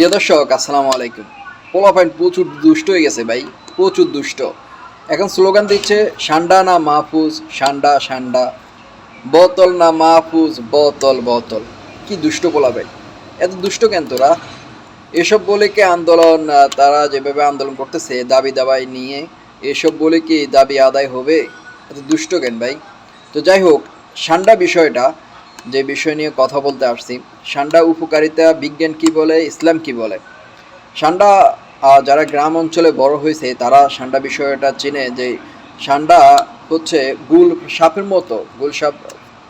প্রিয় দর্শক আসসালামু আলাইকুম। পোলাপাইন প্রচুর দুষ্ট হয়ে গেছে ভাই, প্রচুর দুষ্ট। এখন স্লোগান দিচ্ছে সান্ডা না মাহফুজ, সান্ডা সান্ডা, বোতল না মাহফুজ, বোতল বোতল। কি দুষ্ট পোলাপাইন, এত দুষ্ট কেন তোরা? এসব বলে কি আন্দোলন, তারা যেভাবে আন্দোলন করতেছে দাবি দাবাই নিয়ে, এসব বলে কি দাবি আদায় হবে? এত দুষ্ট কেন ভাই? তো যাই হোক, সান্ডা বিষয়টা, যে বিষয় নিয়ে কথা বলতে আসছি, সান্ডা উপকারিতা বিজ্ঞান কি বলে, ইসলাম কি বলে। সান্ডা, যারা গ্রাম অঞ্চলে বড় হয়েছে তারা সান্ডা বিষয়টা চেনে যে সান্ডা হচ্ছে গুল সাপের মতো। গুল সাপ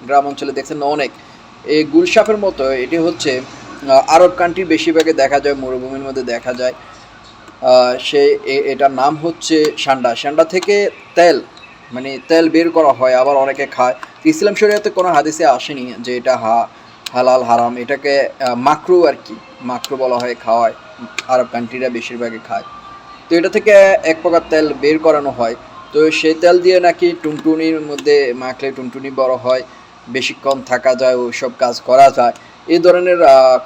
গ্রাম অঞ্চলে দেখছেন না অনেক, এই গুল সাপের মতো। এটি হচ্ছে আরব কান্ট্রির বেশিরভাগে দেখা যায়, মরুভূমির মধ্যে দেখা যায়। এটার নাম হচ্ছে সান্ডা। সান্ডা থেকে তেল, মানে তেল বের করা হয়, আবার অনেকে খায়। ইসলাম শরিয়াতে কোনো হাদিসে আসেনি যে এটা হালাল হারাম। এটাকে মাকরু আর কি, মাকরু বলা হয়, খাওয়ায়। আরব কান্ট্রিরা বেশিরভাগই খায়। তো এটা থেকে এক প্রকার তেল বের করানো হয়। তো সেই তেল দিয়ে নাকি টুনটুনির মধ্যে মাখলে টুনটুনি বড় হয়, বেশিক্ষণ থাকা যায়, ওইসব কাজ করা যায়। এই ধরনের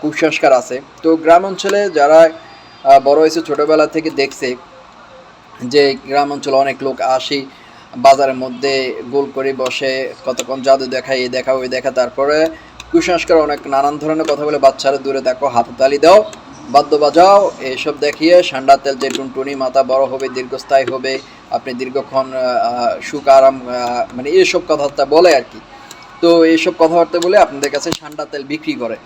কুসংস্কার আছে। তো গ্রাম অঞ্চলে যারা বড় হয়েছে, ছোটোবেলা থেকে দেখছে যে গ্রাম অঞ্চলে অনেক লোক আসি বাজারের মধ্যে গোল করে বসে, কতক্ষণ জাদু দেখায়, এই দেখা ওই দেখা, তারপরে কুসংস্কার অনেক নানান ধরনের কথা বলে, বাচ্চারা দূরে দেখো, হাতে তালি দাও, বাদ্য বাজাও, এইসব দেখিয়ে সান্ডা তেল যে টুনটুনি মাথা বড় হবে, দীর্ঘস্থায়ী হবে, আপনি দীর্ঘক্ষণ সুখ আরাম, মানে এইসব কথাবার্তা বলে আর কি। তো এইসব কথাবার্তা বলে আপনাদের কাছে সান্ডা তেল বিক্রি করে।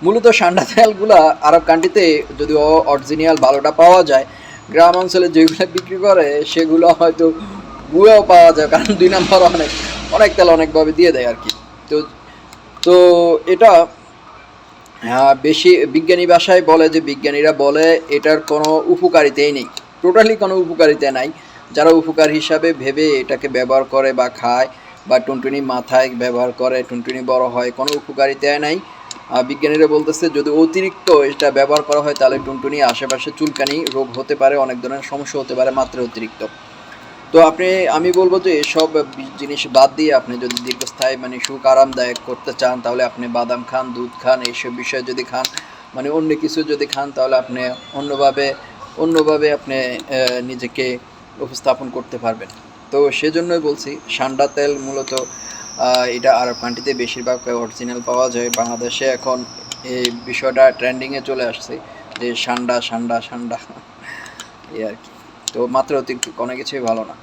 মূলত সান্ডা তেলগুলা আরব কান্ট্রিতে যদিও অরিজিনাল ভালোটা পাওয়া যায়, গ্রাম অঞ্চলে যেগুলো বিক্রি করে সেগুলো হয়তো ভুয়াও পাওয়া যায়, কারণ 2 নম্বর অনেক অনেক তেল অনেকভাবে দিয়ে দেয় আর কি। তো তো এটা বেশি বিজ্ঞানী ভাষায় বলে, যে বিজ্ঞানীরা বলে এটার কোনো উপকারিতাই নেই, টোটালি কোনো উপকারিতা নাই। যারা উপকার হিসাবে ভেবে এটাকে ব্যবহার করে বা খায়, বা টুনটুনি মাথায় ব্যবহার করে, টুনটুনি বড় হয়, কোনো উপকারিতা নাই। বিজ্ঞানীরা বলতেছে যদি অতিরিক্ত এটা ব্যবহার করা হয় তাহলে টুনটুনি আশেপাশে চুলকানি রোগ হতে পারে, অনেক ধরনের সমস্যা হতে পারে মাত্রা অতিরিক্ত। তো আমি বলবো যে এসব জিনিস বাদ দিয়ে আপনি যদি দীর্ঘস্থায়ী মানে সুখ আরামদায়ক করতে চান, তাহলে আপনি বাদাম খান, দুধ খান, এইসব বিষয় যদি খান, মানে অন্য কিছু যদি খান, তাহলে আপনি অন্যভাবে অন্যভাবে আপনি নিজেকে উপস্থাপন করতে পারবেন। তো সেজন্যই বলছি সান্ডা তেল মূলত এটা আরব কান্ট্রিতে বেশিরভাগ অরিজিনাল পাওয়া যায়। বাংলাদেশে এখন এই বিষয়টা ট্রেন্ডিংয়ে চলে আসছে যে সান্ডা সান্ডা সান্ডা, এই আর কি। তো মাত্রা অতিরিক্ত কোনো কিছুই ভালো না।